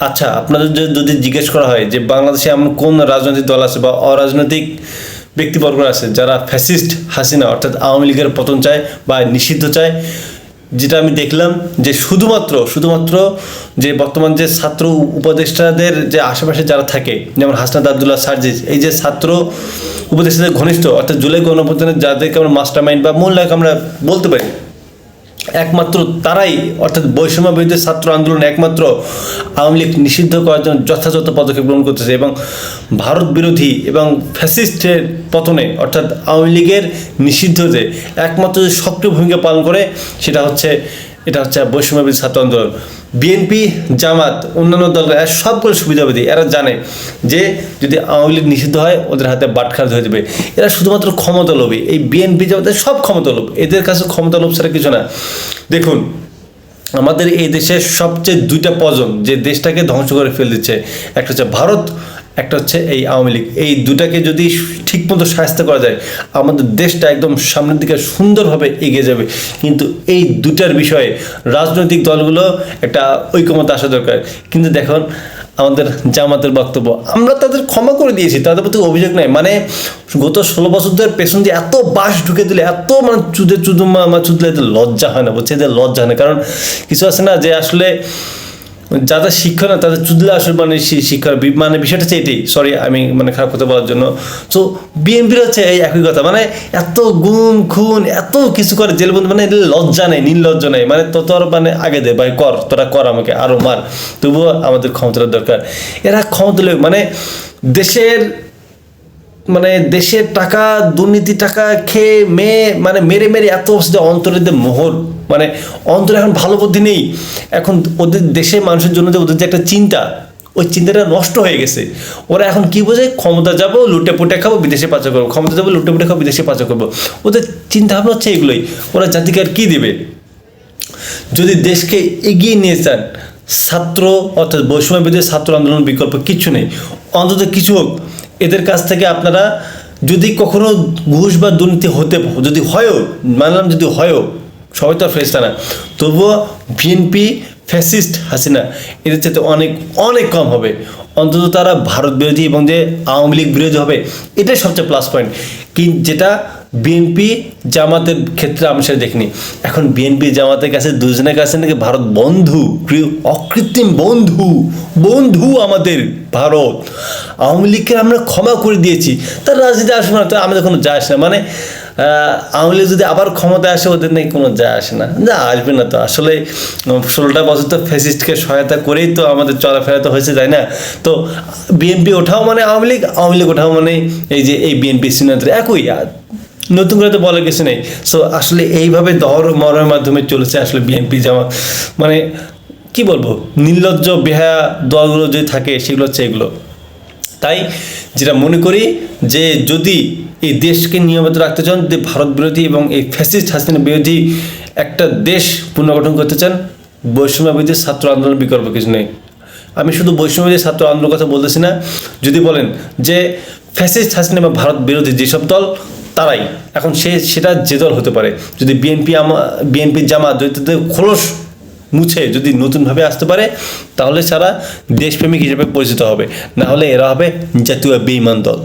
আচ্ছা, আপনাদের যদি জিজ্ঞেস করা হয় যে বাংলাদেশে এমন কোন রাজনৈতিক দল আছে বা অরাজনৈতিক ব্যক্তিবর্গ আছে যারা ফ্যাসিস্ট হাসিনা অর্থাৎ আওয়ামী লীগের পতন চায় বা নিষিদ্ধ চায়, যেটা আমি দেখলাম যে শুধুমাত্র যে বর্তমান যে ছাত্র উপদেষ্টাদের যে আশেপাশে যারা থাকে, যেমন হাসনাত আবদুল্লাহ সার্জিস, এই যে ছাত্র উপদেষ্টাদের ঘনিষ্ঠ অর্থাৎ জুলাই গণঅভ্যুত্থানের যাদেরকে আমরা মাস্টার মাইন্ড বা মূল নায়ক আমরা বলতে পারি, একমাত্র তারাই অর্থাৎ বৈষম্য বিরোধী ছাত্র আন্দোলন একমাত্র আওয়ামী লীগ নিষিদ্ধ করার জন্য যথাযথ পদক্ষেপ গ্রহণ করতেছে এবং ভারত বিরোধী এবং ফ্যাসিস্টের পতনে অর্থাৎ আওয়ামী লীগের নিষিদ্ধতে একমাত্র যে সক্রিয় ভূমিকা পালন করে এটা হচ্ছে বৈষম্য বিরোধী ছাত্র আন্দোলন। বিএনপি, জামাত, অন্যান্য দলরা সবগুলো সুবিধাবাদী, এরা জানে যে যদি আওয়ামী লীগ নিষিদ্ধ হয় ওদের হাতে বাটখার হয়ে যাবে। এরা শুধুমাত্র ক্ষমতা লোভী, এই বিএনপি জামাতের সব ক্ষমতা লোভ, এদের কাছে ক্ষমতা লোভ ছাড়া কিছু না। দেখুন, আমাদের এই দেশের সবচেয়ে দুইটা পজন যে দেশটাকে ধ্বংস করে ফেলে দিচ্ছে, একটা হচ্ছে ভারত, একটা হচ্ছে এই আওয়ামী লীগ। এই দুটাকে যদি ঠিকমতো শায়েস্তা করা যায় আমাদের দেশটা একদম সামনের দিকে সুন্দরভাবে এগিয়ে যাবে। কিন্তু এই দুটার বিষয়ে রাজনৈতিক দলগুলো একটা ঐকমত্য আসা দরকার। কিন্তু দেখুন আমাদের জামাতের বক্তব্য, আমরা তাদের ক্ষমা করে দিয়েছি, তাদের প্রতি অভিযোগ নাই। মানে গত 16 বছর ধরে পেছন দিয়ে এত বাস ঢুকে দিলে, এত মানে চুদলে এদের লজ্জা হয় না, বুঝছে, এদের লজ্জা হয় না। কারণ কিছু আছে না যে আসলে যাদের শিক্ষা না তাদের চুদলে আসলে মানে শিক্ষার মানে বিষয়টা হচ্ছে এটাই। সরি, আমি মানে খারাপ কথা বলার জন্য। সো বিএনপির হচ্ছে এই একই কথা, মানে এত গুম খুন এত কিছু করে জেল বন্ধু, মানে লজ্জা নেই, নির্লজ্জা নেই। মানে তোর মানে আগে দে ভাই, তোরা কর, আমাকে আরো মার, তবুও আমাদের ক্ষমতার দরকার। এরা ক্ষমতা মানে দেশের টাকা, দুর্নীতি টাকা খেয়ে মেরে এত অন্তরের মোহর, মানে অন্তরে এখন ভালো বুদ্ধি নেই। এখন ওদের দেশের মানুষের জন্য যে ওদের যে একটা চিন্তা, ওই চিন্তাটা নষ্ট হয়ে গেছে। ওরা এখন কি বোঝে, ক্ষমতা যাবো, লুটে পুটে খাবো, বিদেশে পাচার করবো, ক্ষমতা যাবো, লুটে পুটে খাবো, বিদেশে পাচার করবো। ওদের চিন্তা ভাবনা হচ্ছে এগুলোই। ওরা জাতিকে আর কি দেবে? যদি দেশকে এগিয়ে নিয়ে চান, ছাত্র অর্থাৎ বৈষম্য বিরোধী ছাত্র আন্দোলন বিকল্প কিচ্ছু নেই। অন্তত কিছু হোক, এদের কাছ থেকে আপনারা যদি কখনো ঘুষ বা দুর্নীতি যদি হয়ও, মানলাম যদি হয়ও, সবাই তো আর ফেরেশতা না, তবুও বিএনপি, ফ্যাসিস্ট হাসিনা এদের চাইতে অনেক অনেক কম হবে। অন্তত তারা ভারত বিরোধী এবং যে আওয়ামী লীগ বিরোধী হবে, এটাই সবচেয়ে প্লাস পয়েন্ট। যেটা বিএনপি জামাতের ক্ষেত্রে আমি সেটা দেখিনি। এখন বিএনপি জামাতের কাছে দুজনের কাছে নাকি ভারত বন্ধু, অকৃত্রিম বন্ধু আমাদের ভারত। আওয়ামী লীগকে আমরা ক্ষমা করে দিয়েছি, তার রাজনীতি আসবে না, তো আমাদের কোনো যায় আসে না। মানে আওয়ামী লীগ যদি আবার ক্ষমতায় আসে ওদের নাকি কোনো যায় আসে না, আসবে না। তো আসলে 16টা বছর তো ফ্যাসিস্টকে সহায়তা করেই তো আমাদের চলাফেরা তো হয়েছে, তাই না? তো বিএনপি ওঠাও মানে আওয়ামী লীগ ওঠাও মানে এই যে এই বিএনপি সিনিয়র একই, নতুন করে তো বলার কিছু নেই। সো আসলে এইভাবে দর মরের মাধ্যমে চলেছে আসলে বিএনপি জামাত। মানে কি বলবো, নির্লজ্জ বেহায়া দলগুলো যদি থাকে সেগুলো হচ্ছে এগুলো। তাই যেটা মনে করি যে যদি এই দেশকে নিয়মিত রাখতে চান, যে ভারত বিরোধী এবং এই ফ্যাসিস্ট হাসিনা বিরোধী একটা দেশ পুনর্গঠন করতে চান, বৈষম্য বিরোধী ছাত্র আন্দোলন বিকল্প কিছু নেই। আমি শুধু বৈষম্য বিরোধী ছাত্র আন্দোলনের কথা বলতেছি না। যদি বলেন যে ফ্যাসিস্ট হাসিনা বা ভারত বিরোধী যেসব দল, তারাই এখন সেটা যে দল হতে পারে। যদি বিএনপি জামাত যদি তাদের খোলস মুছে যদি নতুনভাবে আসতে পারে, তাহলে সারা দেশপ্রেমিক হিসেবে পরিচিত হবে। না হলে এরা হবে জাতীয় বেঈমান দল।